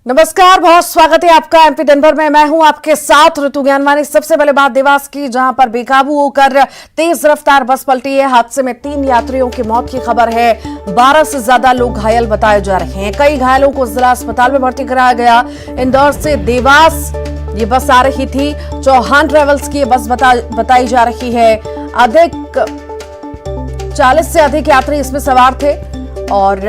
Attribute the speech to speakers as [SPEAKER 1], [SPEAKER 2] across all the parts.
[SPEAKER 1] नमस्कार, बहुत स्वागत है आपका एमपी दिन भर में। मैं हूं आपके साथ ऋतु ज्ञानवानी। सबसे पहले बात देवास की, जहां पर बेकाबू होकर तेज रफ्तार बस पलटी है। हादसे में 3 यात्रियों की मौत की खबर है। 12 से ज्यादा लोग घायल बताए जा रहे हैं। कई घायलों को जिला अस्पताल में भर्ती कराया गया। इंदौर से देवास ये बस आ रही थी। चौहान ट्रेवल्स की बस बताई जा रही है। 40 से अधिक यात्री इसमें सवार थे और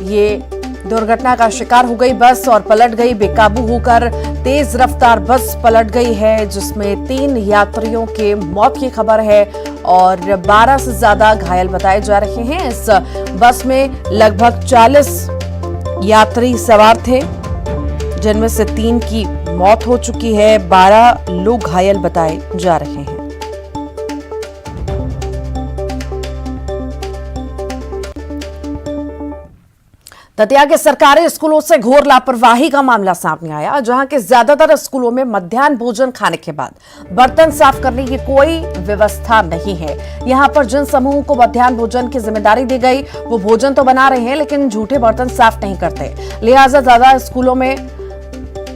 [SPEAKER 1] ये दुर्घटना का शिकार हो गई बस और पलट गई। बेकाबू होकर तेज रफ्तार बस पलट गई है, जिसमें 3 यात्रियों के मौत की खबर है और 12 से ज्यादा घायल बताए जा रहे हैं। इस बस में लगभग 40 यात्री सवार थे, जिनमें से 3 की मौत हो चुकी है। 12 लोग घायल बताए जा रहे हैं। दतिया के सरकारी स्कूलों से घोर लापरवाही का मामला सामने आया, जहां के ज्यादातर स्कूलों में मध्याह्न भोजन खाने के बाद बर्तन साफ करने की कोई व्यवस्था नहीं है। यहां पर जिन समूहों को मध्याह्न भोजन की जिम्मेदारी दी गई, वो भोजन तो बना रहे हैं लेकिन झूठे बर्तन साफ नहीं करते। लिहाजा ज्यादा स्कूलों में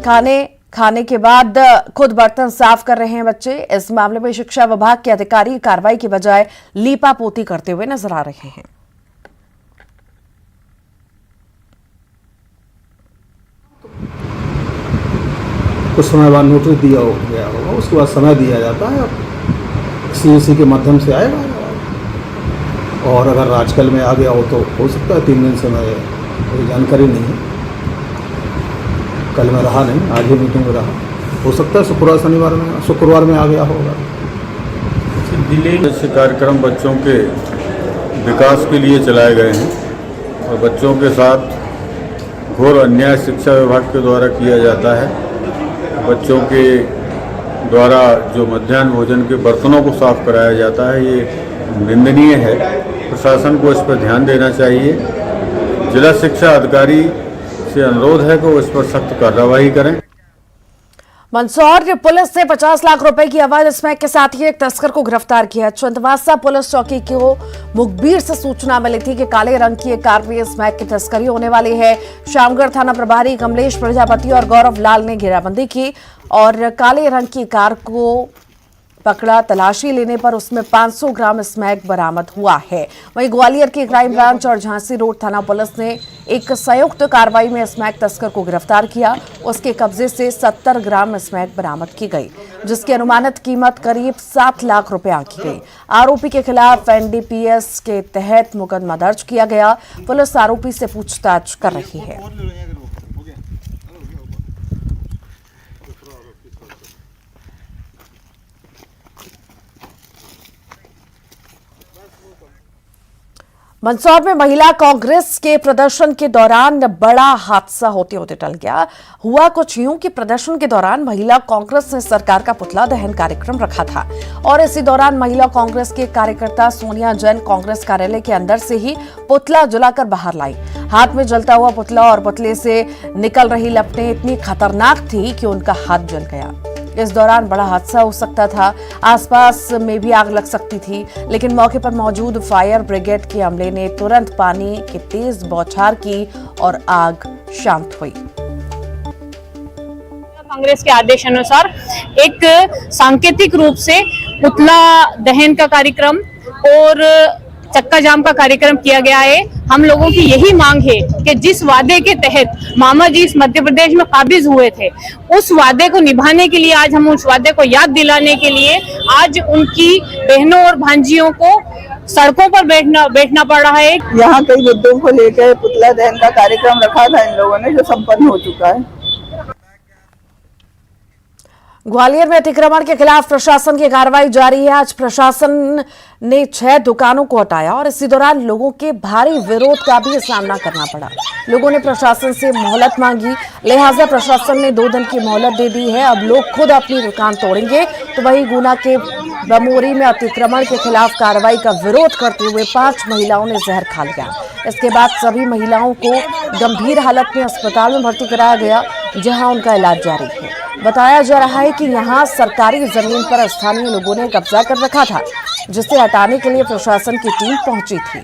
[SPEAKER 1] खाने के बाद खुद बर्तन साफ कर रहे हैं बच्चे। इस मामले में शिक्षा विभाग के अधिकारी कार्रवाई की बजाय लीपापोती करते हुए नजर आ रहे हैं।
[SPEAKER 2] कुछ समय बाद नोटिस दिया गया होगा, उसके बाद समय दिया जाता है। CSC के माध्यम से आएगा और अगर आजकल में आ गया हो सकता है 3 दिन से मैं जानकारी नहीं है। कल में रहा नहीं, आज ही मीटिंग में रहा। हो सकता है शुक्रवार में आ गया होगा।
[SPEAKER 3] ऐसे कार्यक्रम बच्चों के विकास के लिए चलाए गए हैं और बच्चों के साथ घोर अन्याय शिक्षा विभाग के द्वारा किया जाता है। बच्चों के द्वारा जो मध्याह्न भोजन के बर्तनों को साफ कराया जाता है, ये निंदनीय है। प्रशासन को इस पर ध्यान देना चाहिए। जिला शिक्षा अधिकारी से अनुरोध है कि वो इस पर सख्त कार्रवाई करें।
[SPEAKER 1] मंदसौर पुलिस ने 50 लाख रुपए की अवैध स्मैक के साथ ही एक तस्कर को गिरफ्तार किया। चंदवासा पुलिस चौकी को मुखबिर से सूचना मिली थी कि काले रंग की एक कार में स्मैक की तस्करी होने वाली है। शामगढ़ थाना प्रभारी कमलेश प्रजापति और गौरव लाल ने घेराबंदी की और काले रंग की कार को पकड़ा। तलाशी लेने पर उसमें 500 ग्राम स्मैक बरामद हुआ है। वहीं ग्वालियर की क्राइम ब्रांच और झांसी रोड थाना पुलिस ने एक संयुक्त कार्रवाई में स्मैक तस्कर को गिरफ्तार किया। उसके कब्जे से 70 ग्राम स्मैक बरामद की गई, जिसकी अनुमानित कीमत करीब 7 लाख रुपए आंकी गई। आरोपी के खिलाफ NDPS के तहत मुकदमा दर्ज किया गया। पुलिस आरोपी से पूछताछ कर रही है। मंदसौर में महिला कांग्रेस के प्रदर्शन के दौरान बड़ा हादसा होते होते टल गया। हुआ कुछ यूं कि प्रदर्शन के दौरान महिला कांग्रेस ने सरकार का पुतला दहन कार्यक्रम रखा था और इसी दौरान महिला कांग्रेस के कार्यकर्ता सोनिया जैन कांग्रेस कार्यालय के अंदर से ही पुतला जलाकर बाहर लाई। हाथ में जलता हुआ पुतला और पुतले से निकल रही लपटें इतनी खतरनाक थी कि उनका हाथ जल गया। इस दौरान बड़ा हादसा हो सकता था। आसपास में भी आग लग सकती थी, लेकिन मौके पर मौजूद फायर ब्रिगेड के अमले ने तुरंत पानी की तेज बौछार की और आग शांत हुई।
[SPEAKER 4] कांग्रेस के आदेश अनुसार एक सांकेतिक रूप से पुतला दहन का कार्यक्रम और चक्का जाम का कार्यक्रम किया गया है। हम लोगों की यही मांग है कि जिस वादे के तहत मामा जी इस मध्य प्रदेश में काबिज हुए थे, उस वादे को निभाने के लिए आज हम उस वादे को याद दिलाने के लिए आज उनकी बहनों और भांजियों को सड़कों पर बैठना पड़ रहा है।
[SPEAKER 5] यहाँ कई मुद्दों को लेकर पुतला दहन का कार्यक्रम रखा था इन लोगों ने, जो संपन्न हो चुका है।
[SPEAKER 1] ग्वालियर में अतिक्रमण के खिलाफ प्रशासन की कार्रवाई जारी है। आज प्रशासन ने 6 दुकानों को हटाया और इसी दौरान लोगों के भारी विरोध का भी सामना करना पड़ा। लोगों ने प्रशासन से मोहलत मांगी, लिहाजा प्रशासन ने 2 दिन की मोहलत दे दी है। अब लोग खुद अपनी दुकान तोड़ेंगे। तो वहीं गुना के बमोरी में अतिक्रमण के खिलाफ कार्रवाई का विरोध करते हुए 5 महिलाओं ने जहर खा लिया। इसके बाद सभी महिलाओं को गंभीर हालत में अस्पताल में भर्ती कराया गया, जहां उनका इलाज जारी है। बताया जा रहा है कि यहां सरकारी जमीन पर स्थानीय लोगों ने कब्जा कर रखा था, जिसे हटाने के लिए प्रशासन की टीम पहुंची थी।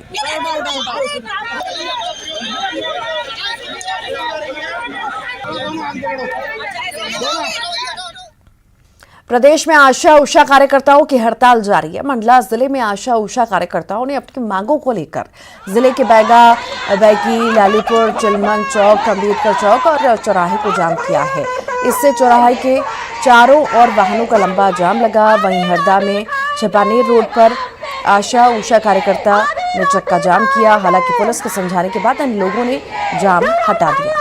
[SPEAKER 1] प्रदेश में आशा उषा कार्यकर्ताओं की हड़ताल जारी है। मंडला जिले में आशा उषा कार्यकर्ताओं ने अपनी मांगों को लेकर जिले के बैगी, लालीपुर, चिलमन चौक, अम्बेडकर चौक और चौराहे को जाम किया है। इससे चौराहे के चारों ओर वाहनों का लंबा जाम लगा। वहीं हरदा में छपानेर रोड पर आशा उषा कार्यकर्ता ने चक्का जाम किया। हालांकि पुलिस के समझाने के बाद इन लोगों ने जाम हटा दिया।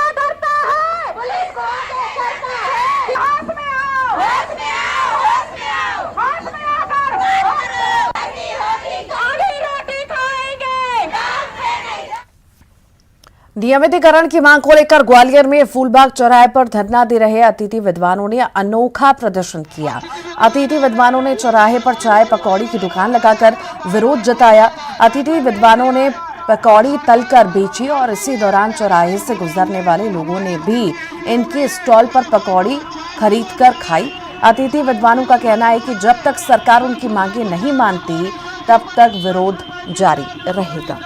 [SPEAKER 1] नियमितीकरण की मांग को लेकर ग्वालियर में फूलबाग चौराहे पर धरना दे रहे अतिथि विद्वानों ने अनोखा प्रदर्शन किया। अतिथि विद्वानों ने चौराहे पर चाय पकौड़ी की दुकान लगाकर विरोध जताया। अतिथि विद्वानों ने पकौड़ी तलकर बेची और इसी दौरान चौराहे से गुजरने वाले लोगों ने भी इनके स्टॉल पर पकौड़ी खरीदकर खाई। अतिथि विद्वानों का कहना है कि जब तक सरकार उनकी मांगे नहीं मानती तब तक विरोध जारी रहेगा।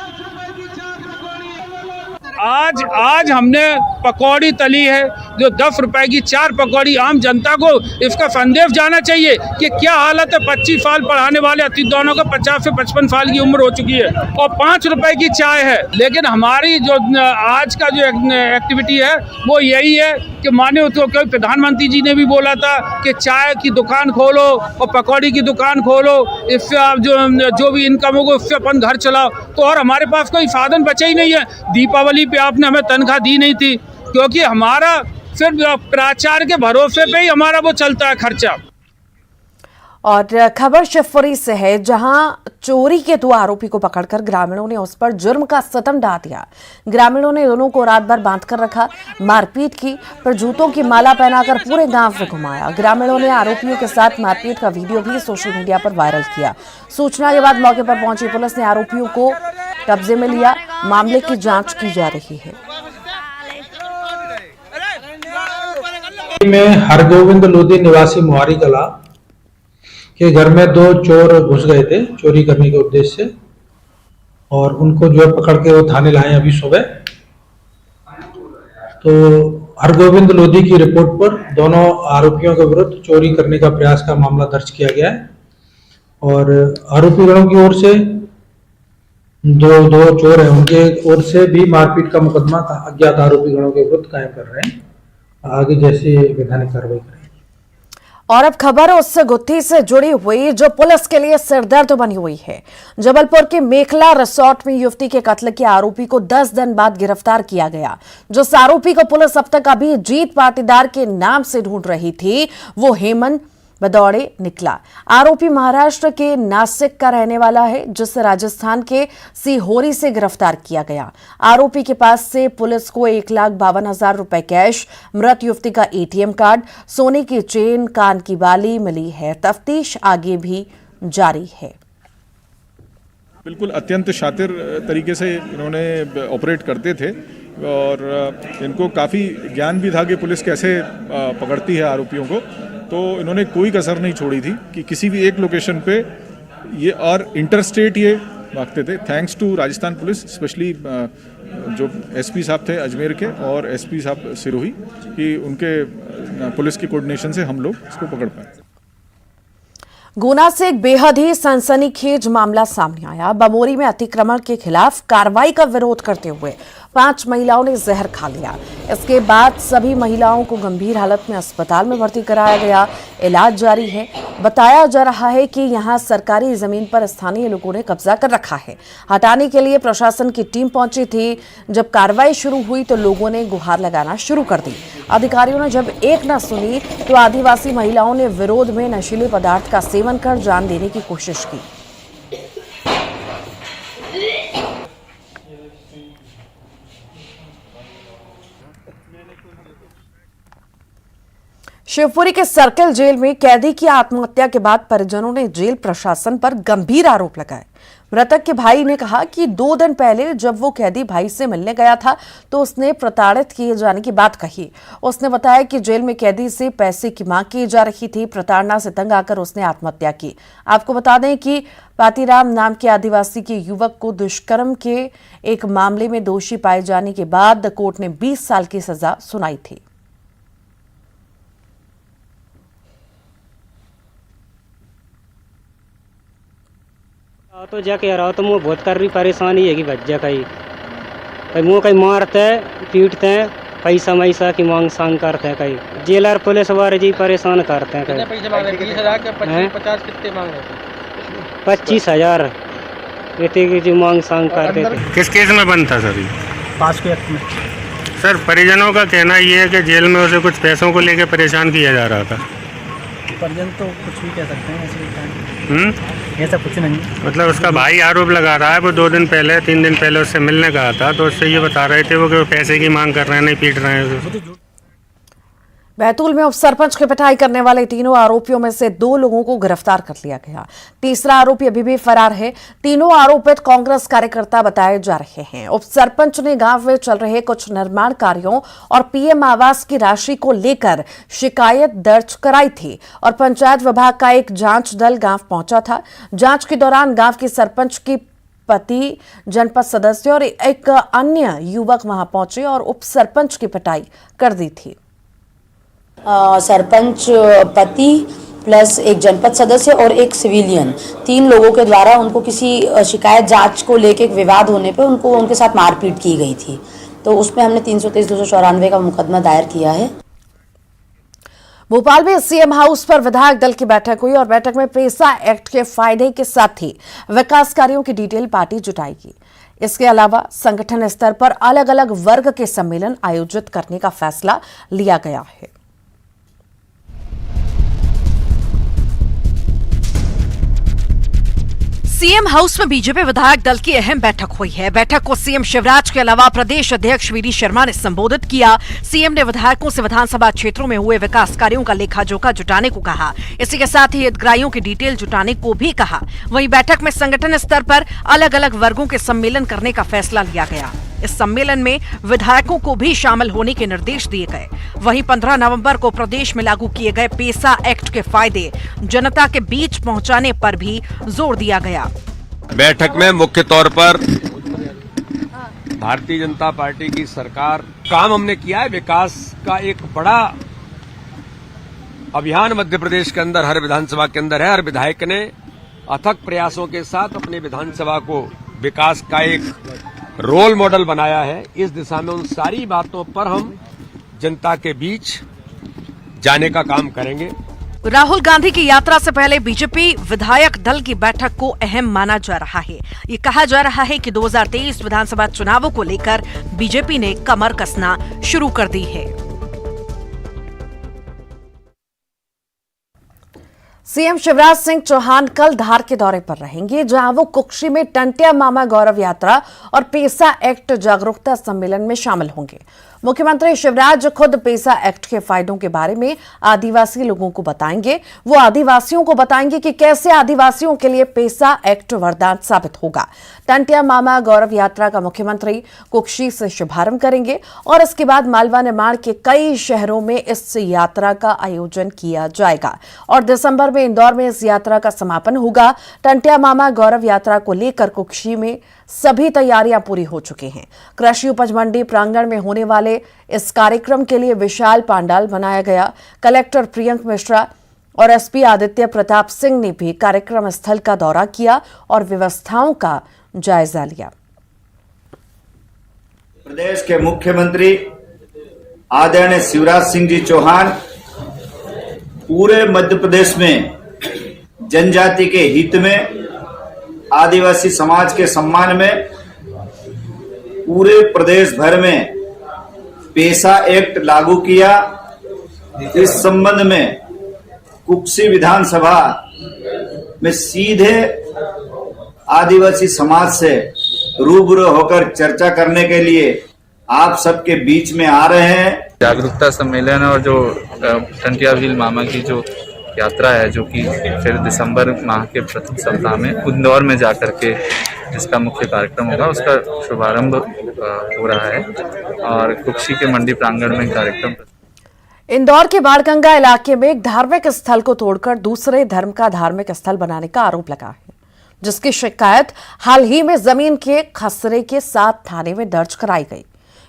[SPEAKER 6] आज हमने पकौड़ी तली है जो 10 रुपए की 4 पकौड़ी। आम जनता को इसका संदेश जाना चाहिए कि क्या हालत है। 25 साल पढ़ाने वाले अतिथियों को 50 से 55 साल की उम्र हो चुकी है और 5 रुपए की चाय है। लेकिन हमारी जो आज का जो एक्टिविटी है वो यही है कि माने तो कोई प्रधानमंत्री जी ने भी बोला था कि चाय की दुकान खोलो और पकौड़ी की दुकान खोलो, इससे आप जो भी इनकम होगा उससे अपन घर चलाओ। तो और हमारे पास कोई साधन बचे ही नहीं है। दीपावली पे आपने हमें तनख्वाह दी नहीं थी क्योंकि हमारा सिर्फ प्राचार्य के भरोसे पे ही हमारा वो चलता है खर्चा।
[SPEAKER 1] और खबर शिवपुरी से है, जहां चोरी के 2 आरोपी को पकड़कर ग्रामीणों ने उस पर जुर्म का सतम ढा दिया। ग्रामीणों ने दोनों को रात भर बांधकर रखा, मारपीट की, पर जूतों की माला पहनाकर पूरे गांव में घुमाया। ग्रामीणों ने आरोपियों के साथ मारपीट का वीडियो भी सोशल मीडिया पर वायरल किया। सूचना के बाद मौके पर पहुंची पुलिस ने आरोपियों को कब्जे में लिया। मामले की जांच की जा रही है।
[SPEAKER 7] में हरगोविंद लोधी निवासी मुहारी कला के घर में 2 चोर घुस गए थे चोरी करने के उद्देश्य से और उनको जो है पकड़ के वो थाने लाए अभी सुबह। तो हरगोविंद लोधी की रिपोर्ट पर दोनों आरोपियों के विरुद्ध चोरी करने का प्रयास का मामला दर्ज किया गया है और आरोपीगणों की ओर से दो चोर हैं, उनके ओर से भी मारपीट का मुकदमा अज्ञात आरोपीगणों के विरुद्ध कायम कर रहे हैं। आगे जैसे वैधानिक कार्रवाई करेंगे।
[SPEAKER 1] और अब खबर उस गुत्थी से जुड़ी हुई जो पुलिस के लिए सिरदर्द बनी हुई है। जबलपुर के मेखला रिसोर्ट में युवती के कत्ल के आरोपी को 10 दिन बाद गिरफ्तार किया गया। जिस आरोपी को पुलिस अब तक अभिजीत पाटीदार के नाम से ढूंढ रही थी वो हेमंत बदौड़े निकला। आरोपी महाराष्ट्र के नासिक का रहने वाला है, जिसे राजस्थान के सीहोरी से गिरफ्तार किया गया। आरोपी के पास से पुलिस को 1,52,000 रुपए कैश, मृत युवती का ATM कार्ड, सोने की चेन, कान की बाली मिली है। तफ्तीश आगे भी जारी है।
[SPEAKER 8] बिल्कुल अत्यंत शातिर तरीके से इन्होंने ऑपरेट करते थे और इनको काफ़ी ज्ञान भी था कि पुलिस कैसे पकड़ती है आरोपियों को। तो इन्होंने कोई कसर नहीं छोड़ी थी कि किसी भी एक लोकेशन पे ये और इंटरस्टेट ये भागते थे। Thanks to Rajasthan police, specially जो SP साहब थे अजमेर के और SP साहब सिरोही, कि उनके पुलिस के कोऑर्डिनेशन से हम लोग इसको पकड़ पाए।
[SPEAKER 1] गुना से एक बेहद ही सनसनीखेज मामला सामने आया। बमोरी में अतिक्रमण के खिलाफ कार्रवाई का विरोध करते हुए 5 महिलाओं ने जहर खा लिया। इसके बाद सभी महिलाओं को गंभीर हालत में अस्पताल में भर्ती कराया गया। इलाज जारी है। बताया जा रहा है कि यहां सरकारी जमीन पर स्थानीय लोगों ने कब्जा कर रखा है। हटाने के लिए प्रशासन की टीम पहुंची थी। जब कार्रवाई शुरू हुई तो लोगों ने गुहार लगाना शुरू कर दी। अधिकारियों ने जब एक न सुनी तो आदिवासी महिलाओं ने विरोध में नशीले पदार्थ का सेवन कर जान देने की कोशिश की। शिवपुरी के सर्किल जेल में कैदी की आत्महत्या के बाद परिजनों ने जेल प्रशासन पर गंभीर आरोप लगाए। मृतक के भाई ने कहा कि 2 दिन पहले जब वो कैदी भाई से मिलने गया था तो उसने प्रताड़ित किए जाने की बात कही। उसने बताया कि जेल में कैदी से पैसे की मांग की जा रही थी। प्रताड़ना से तंग आकर उसने आत्महत्या की। आपको बता दें कि पातीराम नाम के आदिवासी के युवक को दुष्कर्म के एक मामले में दोषी पाए जाने के बाद कोर्ट ने 20 साल की सजा सुनाई थी।
[SPEAKER 9] तो जाके आ रहा तो मुँह बहुत कर रही परेशानी है कि बच्चा कहीं मुँह कहीं मारते पीटते हैं पैसा मैसा की मांग सांग करते हैं कहीं जेलर पुलिस वाले जी परेशान करते हैं कहीं
[SPEAKER 10] 50 कितने मांग रहे थे?
[SPEAKER 9] 25,000 इतने की जो मांग सांग करते थे।
[SPEAKER 11] किस केस में बंद था सर?
[SPEAKER 10] पास के एक्ट में।
[SPEAKER 11] सर परिजनों का कहना ये है कि जेल में उसे कुछ पैसों को लेकर परेशान किया जा रहा था।
[SPEAKER 10] परिजन तो कुछ भी कह सकते हैं, ऐसा कुछ नहीं।
[SPEAKER 11] मतलब उसका भाई आरोप लगा रहा है, वो 2 दिन पहले 3 दिन पहले उससे मिलने कहा था, तो उससे ये बता रहे थे वो कि पैसे की मांग कर रहे हैं, नहीं पीट रहे हैं।
[SPEAKER 1] बैतूल में उप सरपंच की पिटाई करने वाले तीनों आरोपियों में से 2 लोगों को गिरफ्तार कर लिया गया। तीसरा आरोपी अभी भी फरार है। तीनों आरोपित कांग्रेस कार्यकर्ता बताए जा रहे हैं। उप सरपंच ने गांव में चल रहे कुछ निर्माण कार्यों और पीएम आवास की राशि को लेकर शिकायत दर्ज कराई थी और पंचायत विभाग का एक जांच दल गांव पहुंचा था। जांच के दौरान गांव की सरपंच की पति, जनपद सदस्य और एक अन्य युवक वहां पहुंचे और उप सरपंच की पिटाई कर दी थी।
[SPEAKER 12] सरपंच पति प्लस एक जनपद सदस्य और एक सिविलियन, 3 लोगों के द्वारा उनको किसी शिकायत जांच को लेकर एक विवाद होने पे उनको उनके साथ मारपीट की गई थी। तो उसमें हमने 323/294 का मुकदमा दायर किया है।
[SPEAKER 1] भोपाल में सीएम हाउस पर विधायक दल की बैठक हुई और बैठक में पेसा एक्ट के फायदे के साथ ही विकास कार्यों की डिटेल पार्टी जुटाएगी। इसके अलावा संगठन स्तर पर अलग अलग वर्ग के सम्मेलन आयोजित करने का फैसला लिया गया है। सीएम हाउस में बीजेपी विधायक दल की अहम बैठक हुई है। बैठक को सीएम शिवराज के अलावा प्रदेश अध्यक्ष वीडी शर्मा ने संबोधित किया। सीएम ने विधायकों से विधानसभा क्षेत्रों में हुए विकास कार्यों का लेखा जोखा जुटाने को कहा। इसी के साथ ही हितग्राहियों की डिटेल जुटाने को भी कहा। वहीं बैठक में संगठन स्तर पर अलग अलग वर्गों के सम्मेलन करने का फैसला लिया गया। इस सम्मेलन में विधायकों को भी शामिल होने के निर्देश दिए गए। वहीं 15 नवंबर को प्रदेश में लागू किए गए पेसा एक्ट के फायदे जनता के बीच पहुंचाने पर भी जोर दिया गया।
[SPEAKER 13] बैठक में मुख्य तौर पर भारतीय जनता पार्टी की सरकार काम हमने किया है। विकास का एक बड़ा अभियान मध्य प्रदेश के अंदर हर विधानसभा के अंदर है। हर विधायक ने अथक प्रयासों के साथ अपने विधानसभा को विकास का एक रोल मॉडल बनाया है। इस दिशा में उन सारी बातों पर हम जनता के बीच जाने का काम करेंगे।
[SPEAKER 1] राहुल गांधी की यात्रा से पहले बीजेपी विधायक दल की बैठक को अहम माना जा रहा है। ये कहा जा रहा है कि 2023 विधानसभा चुनावों को लेकर बीजेपी ने कमर कसना शुरू कर दी है। सीएम शिवराज सिंह चौहान कल धार के दौरे पर रहेंगे, जहां वो कुक्षी में टंटिया मामा गौरव यात्रा और पेसा एक्ट जागरूकता सम्मेलन में शामिल होंगे। मुख्यमंत्री शिवराज खुद पेसा एक्ट के फायदों के बारे में आदिवासी लोगों को बताएंगे। वो आदिवासियों को बताएंगे कि कैसे आदिवासियों के लिए पेसा एक्ट वरदान साबित होगा। टंटिया मामा गौरव यात्रा का मुख्यमंत्री कुक्षी से शुभारंभ करेंगे और इसके बाद मालवा निर्माण के कई शहरों में इस यात्रा का आयोजन किया जाएगा और दिसंबर में इंदौर में इस यात्रा का समापन होगा। टंटिया मामा गौरव यात्रा को लेकर कुक्षी में सभी तैयारियां पूरी हो चुकी हैं। कृषि उपज मंडी प्रांगण में होने वाले इस कार्यक्रम के लिए विशाल पंडाल बनाया गया। कलेक्टर प्रियंक मिश्रा और एसपी आदित्य प्रताप सिंह ने भी कार्यक्रम स्थल का दौरा किया और व्यवस्थाओं का जायजा लिया।
[SPEAKER 14] प्रदेश के मुख्यमंत्री आदरणीय शिवराज सिंह जी चौहान पूरे मध्य प्रदेश में जनजाति के हित में, आदिवासी समाज के सम्मान में पूरे प्रदेश भर में पेसा एक्ट लागू किया। इस संबंध में कुक्षी विधानसभा में सीधे आदिवासी समाज से रूबरू होकर चर्चा करने के लिए आप सबके बीच में आ रहे हैं।
[SPEAKER 15] जागरूकता सम्मेलन और जो टंटिया भील मामा की जो यात्रा है, जो कि फिर दिसंबर माह के प्रथम सप्ताह में इंदौर में जाकर के जिसका मुख्य कार्यक्रम होगा, उसका शुभारंभ हो रहा है और कुक्षी के मंडी प्रांगण में कार्यक्रम।
[SPEAKER 1] इंदौर के बाणगंगा इलाके में एक धार्मिक स्थल को तोड़कर दूसरे धर्म का धार्मिक स्थल बनाने का आरोप लगा है, जिसकी शिकायत हाल ही में जमीन के खसरे के साथ थाने में दर्ज कराई गई।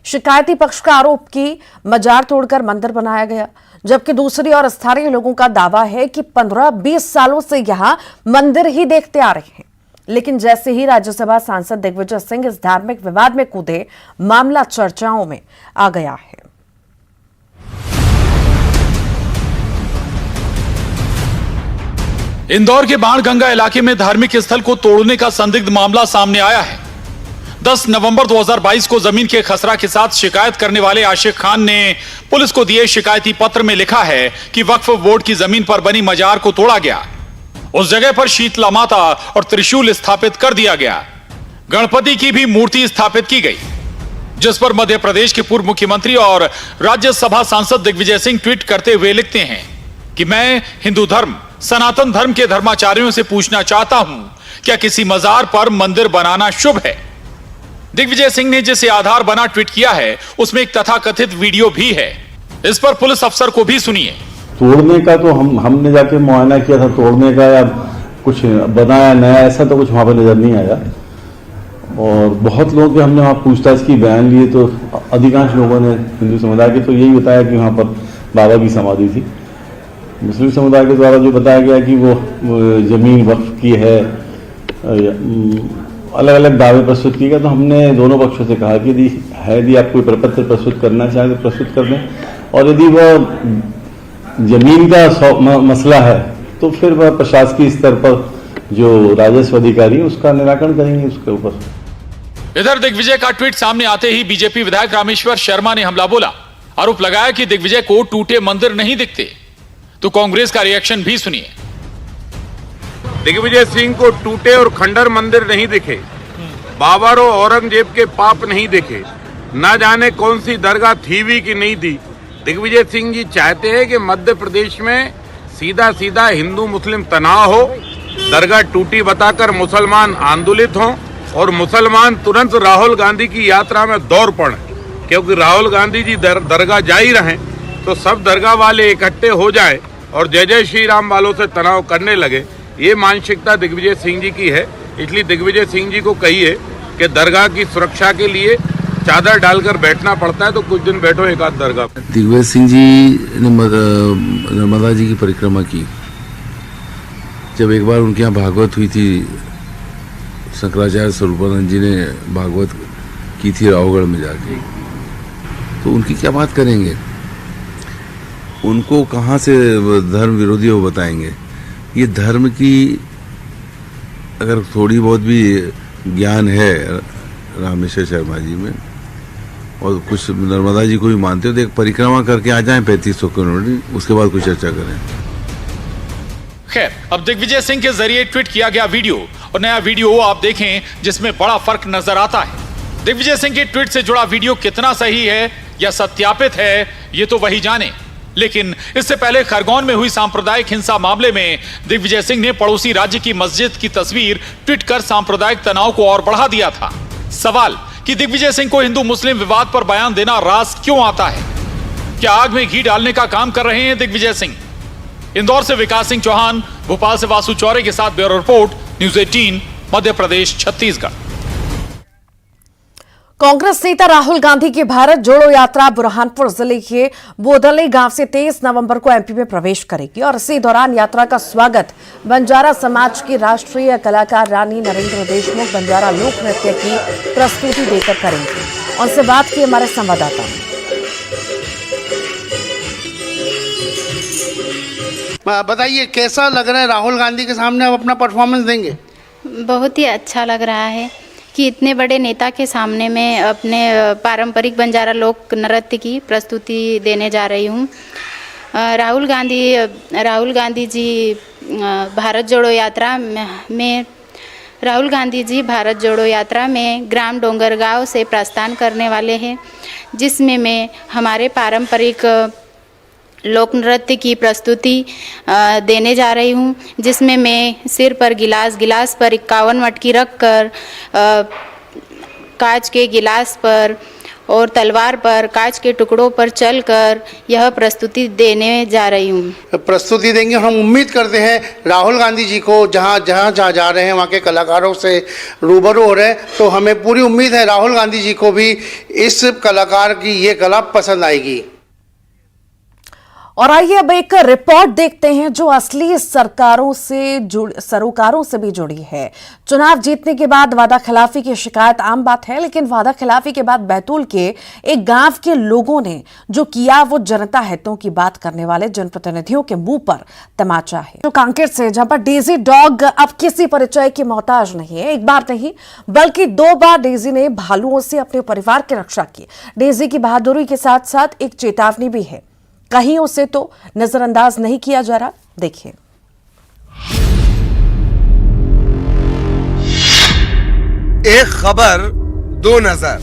[SPEAKER 1] शिकायती पक्ष का आरोप कि मजार तोड़कर मंदिर बनाया गया, जबकि दूसरी ओर स्थानीय लोगों का दावा है कि 15-20 सालों से यहां मंदिर ही देखते आ रहे हैं। लेकिन जैसे ही राज्यसभा सांसद दिग्विजय सिंह इस धार्मिक विवाद में कूदे, मामला चर्चाओं में आ गया है।
[SPEAKER 16] इंदौर के बाणगंगा इलाके में धार्मिक स्थल को तोड़ने का संदिग्ध मामला सामने आया है। 10 नवंबर 2022 को जमीन के खसरा के साथ शिकायत करने वाले आशिक खान ने पुलिस को दिए शिकायती पत्र में लिखा है कि वक्फ बोर्ड की जमीन पर बनी मजार को तोड़ा गया। उस जगह पर शीतला माता और त्रिशूल स्थापित कर दिया गया। गणपति की भी मूर्ति स्थापित की गई, जिस पर मध्य प्रदेश के पूर्व मुख्यमंत्री और राज्यसभा सांसद दिग्विजय सिंह ट्वीट करते हुए लिखते हैं कि मैं हिंदू धर्म, सनातन धर्म के धर्माचार्यों से पूछना चाहता हूं, क्या किसी मजार पर मंदिर बनाना शुभ है? दिग्विजय सिंह ने जिसे आधार बना ट्वीट किया है, उसमें एक तथाकथित वीडियो भी है। इस पर पुलिस अफसर को भी सुनिए।
[SPEAKER 17] तोड़ने का तो हमने जाके मुआयना किया था, तोड़ने का या कुछ बनाया नया, ऐसा तो कुछ वहां पर नजर नहीं आया। और बहुत लोगों के हमने वहां पूछताछ की, बयान लिए, तो अधिकांश लोगों ने, हिंदू समुदाय के, तो यही बताया कि वहां पर बाबा की समाधि थी। मुस्लिम समुदाय के द्वारा जो बताया गया कि वो जमीन वक्फ की है, अलग अलग दावे प्रस्तुत किए गए। तो हमने दोनों पक्षों से कहा कि यदि आप कोई प्रपत्र प्रस्तुत करना चाहें तो प्रस्तुत कर दें, और यदि वह जमीन का मसला है तो फिर वह प्रशासकीय स्तर पर जो राजस्व अधिकारी है उसका निराकरण करेंगे उसके ऊपर।
[SPEAKER 16] इधर दिग्विजय का ट्वीट सामने आते ही बीजेपी विधायक रामेश्वर शर्मा ने हमला बोला। आरोप लगाया कि दिग्विजय को टूटे मंदिर नहीं दिखते। तो कांग्रेस का रिएक्शन भी सुनिए।
[SPEAKER 18] दिग्विजय सिंह को टूटे और खंडर मंदिर नहीं दिखे, बाबर और औरंगजेब के पाप नहीं दिखे, न जाने कौन सी दरगाह थी भी कि नहीं थी। दिग्विजय सिंह जी चाहते हैं कि मध्य प्रदेश में सीधा सीधा हिंदू मुस्लिम तनाव हो, दरगाह टूटी बताकर मुसलमान आंदोलित हों और मुसलमान तुरंत राहुल गांधी की यात्रा में दौड़ पड़े, क्योंकि राहुल गांधी जी दरगाह जा ही रहे तो सब दरगाह वाले इकट्ठे हो जाए और जय जय श्री राम वालों से तनाव करने लगे। ये मानसिकता दिग्विजय सिंह जी की है। इसलिए दिग्विजय सिंह जी को कहिए कि दरगाह की सुरक्षा के लिए चादर डालकर बैठना पड़ता है तो कुछ दिन बैठो एक आध दरगाह।
[SPEAKER 19] दिग्विजय सिंह जी ने नर्मदा जी की परिक्रमा की। जब एक बार उनके यहाँ भागवत हुई थी, शंकराचार्य स्वरूपानंद जी ने भागवत की थी रावगढ़ में जाके, तो उनकी क्या बात करेंगे? उनको कहाँ से धर्म विरोधी वो बताएंगे? ये धर्म की अगर थोड़ी बहुत भी ज्ञान है रामेश्वर शर्मा जी में, और कुछ नर्मदा जी को भी मानते हो, तो एक परिक्रमा करके आ जाएं 3500 किलोमीटर, उसके बाद कुछ चर्चा करें।
[SPEAKER 16] खैर, अब दिग्विजय सिंह के जरिए ट्वीट किया गया वीडियो और नया वीडियो आप देखें जिसमें बड़ा फर्क नजर आता है। दिग्विजय सिंह के ट्वीट से जुड़ा वीडियो कितना सही है या सत्यापित है, ये तो वही जाने। लेकिन इससे पहले खरगोन में हुई सांप्रदायिक हिंसा मामले में दिग्विजय सिंह ने पड़ोसी राज्य की मस्जिद की तस्वीर ट्वीट कर सांप्रदायिक तनाव को और बढ़ा दिया था। सवाल कि दिग्विजय सिंह को हिंदू मुस्लिम विवाद पर बयान देना रास क्यों आता है? क्या आग में घी डालने का काम कर रहे हैं दिग्विजय सिंह? इंदौर से विकास सिंह चौहान, भोपाल से वासु चौरे के साथ bureau report, news 18, Madhya Pradesh, Chhattisgarh.
[SPEAKER 1] Congress नेता राहुल गांधी की भारत जोड़ो यात्रा बुरहानपुर जिले के बोदली गांव से 23 नवंबर को एमपी में प्रवेश करेगी और इसी दौरान यात्रा का स्वागत बंजारा समाज की राष्ट्रीय कलाकार रानी नरेंद्र देशमुख बंजारा लोक नृत्य की प्रस्तुति देकर करेंगे। उनसे बात की हमारे संवाददाता ने।
[SPEAKER 20] बताइए कैसा लग रहा है राहुल गांधी के सामने आप अपना परफॉर्मेंस देंगे?
[SPEAKER 21] बहुत ही अच्छा लग रहा है कि इतने बड़े नेता के सामने मैं अपने पारंपरिक बंजारा लोक नृत्य की प्रस्तुति देने जा रही हूँ। राहुल गांधी जी भारत जोड़ो यात्रा में ग्राम डोंगरगांव से प्रस्थान करने वाले हैं, जिसमें मैं हमारे पारंपरिक लोक नृत्य की प्रस्तुति देने जा रही हूँ, जिसमें मैं सिर पर गिलास पर 51 मटकी रखकर कांच के गिलास पर और तलवार पर कांच के टुकड़ों पर चलकर यह प्रस्तुति देने जा रही हूँ।
[SPEAKER 20] प्रस्तुति देंगे। हम उम्मीद करते हैं राहुल गांधी जी को जहाँ जा रहे हैं वहाँ के कलाकारों से रूबरू हो रहे हैं, तो हमें पूरी उम्मीद है राहुल गांधी जी को भी इस कलाकार की ये कला पसंद आएगी।
[SPEAKER 1] और आइए अब एक रिपोर्ट देखते हैं जो असली सरोकारों से भी जुड़ी है। चुनाव जीतने के बाद वादा खिलाफी की शिकायत आम बात है, लेकिन वादा खिलाफी के बाद बैतूल के एक गांव के लोगों ने जो किया वो जनता हितों की बात करने वाले जनप्रतिनिधियों के मुंह पर तमाचा है। जो कांकेर से, जहां पर डेजी डॉग अब किसी परिचय की मोहताज नहीं है। एक बार नहीं बल्कि 2 बार डेजी ने भालुओं से अपने परिवार की रक्षा की। डेजी की बहादुरी के साथ साथ एक चेतावनी भी है, कहीं उसे तो नजरअंदाज नहीं किया जा रहा। देखिए।
[SPEAKER 2] एक खबर, 2 नजर।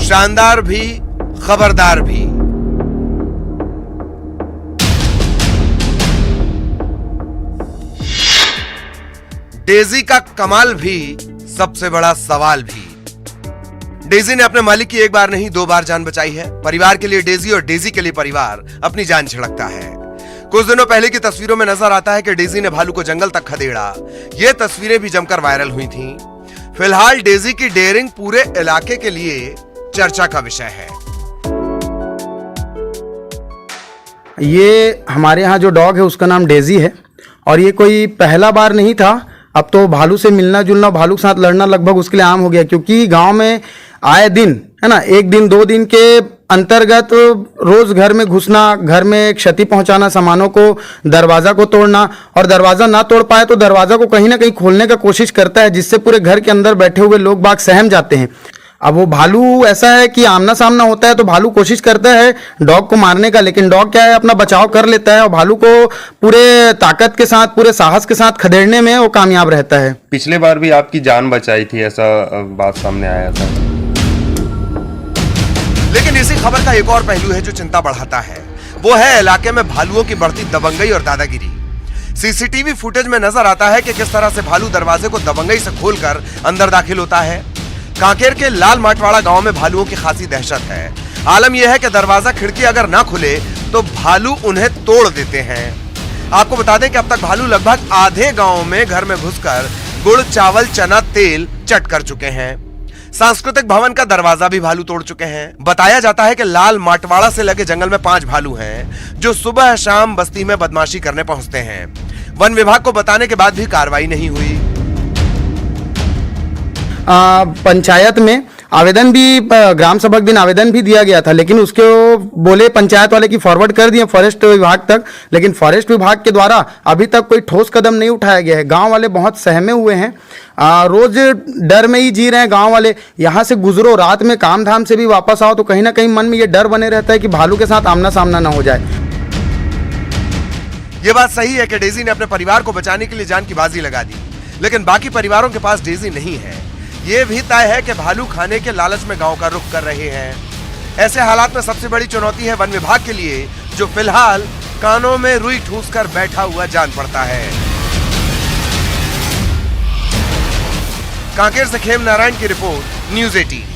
[SPEAKER 2] शानदार भी, खबरदार भी। डेजी का कमाल भी, सबसे बड़ा सवाल भी। डेजी ने अपने मालिक की एक बार नहीं 2 बार जान बचाई है। परिवार के लिए डेजी और डेजी के लिए परिवार अपनी जान छिड़कता है। कुछ दिनों पहले की तस्वीरों में नजर आता है कि डेजी ने भालू को जंगल तक खदेड़ा। ये तस्वीरें भी जमकर वायरल हुई थीं। फिलहाल डेजी की डेयरिंग पूरे इलाके के लिए चर्चा का विषय है।
[SPEAKER 22] ये हमारे यहाँ जो डॉग है उसका नाम डेजी है और ये कोई पहला बार नहीं था। अब तो भालू से मिलना जुलना, भालू के साथ लड़ना लगभग उसके लिए आम हो गया, क्योंकि गांव में आए दिन, है ना, 1 दिन 2 दिन के अंतर्गत रोज घर में घुसना, घर में क्षति पहुंचाना, सामानों को, दरवाजा को तोड़ना, और दरवाजा ना तोड़ पाए तो दरवाजा को कहीं ना कहीं खोलने का कोशिश करता है, जिससे पूरे घर के अंदर बैठे हुए लोग बाग सहम जाते हैं। अब वो भालू ऐसा है कि आमना सामना होता है तो भालू कोशिश करता है डॉग को मारने का, लेकिन डॉग क्या है, अपना बचाव कर लेता है और भालू को पूरे ताकत के साथ, पूरे साहस के साथ खदेड़ने में वो कामयाब रहता है।
[SPEAKER 23] पिछले बार भी आपकी जान बचाई थी, ऐसा बात सामने आया था।
[SPEAKER 2] लेकिन इसी खबर का एक और पहलू है जो चिंता बढ़ाता है। वो है इलाके में भालुओं की बढ़ती दबंगई और दादागिरी। सीसीटीवी फुटेज में नजर आता है कि किस तरह से भालू दरवाजे को दबंगई से खोलकर अंदर दाखिल होता है। कांकेर के लाल माटवाड़ा गांव में भालुओं की खासी दहशत है। आलम यह है कि दरवाजा खिड़की अगर ना खुले तो भालू उन्हें तोड़ देते हैं। आपको बता दें कि अब तक भालू लगभग आधे गांव में घर में घुसकर गुड़, चावल, चना, तेल चट कर चुके हैं। सांस्कृतिक भवन का दरवाजा भी भालू तोड़ चुके हैं। बताया जाता है कि लाल माटवाड़ा से लगे जंगल में 5 भालू हैं जो सुबह शाम बस्ती में बदमाशी करने पहुंचते हैं। वन विभाग को बताने के बाद भी कार्रवाई नहीं हुई।
[SPEAKER 22] पंचायत में आवेदन भी, ग्राम सभा के दिन आवेदन भी दिया गया था, लेकिन उसके बोले पंचायत वाले की फॉरवर्ड कर दिए फॉरेस्ट विभाग तक, लेकिन फॉरेस्ट विभाग के द्वारा अभी तक कोई ठोस कदम नहीं उठाया गया है। गांव वाले बहुत सहमे हुए हैं, रोज डर में ही जी रहे हैं गांव वाले। यहाँ से गुजरो, रात में काम धाम से भी वापस आओ तो कहीं ना कहीं मन में ये डर बने रहता है कि भालू के साथ आमना सामना ना हो जाए।
[SPEAKER 2] ये बात सही है कि डेजी ने अपने परिवार को बचाने के लिए जान की बाजी लगा दी, लेकिन बाकी परिवारों के पास डेजी नहीं है। ये भी तय है कि भालू खाने के लालच में गांव का रुख कर रहे हैं। ऐसे हालात में सबसे बड़ी चुनौती है वन विभाग के लिए, जो फिलहाल कानों में रुई ठूस कर बैठा हुआ जान पड़ता है। कांकेर से खेम नारायण की रिपोर्ट, न्यूज़ 18।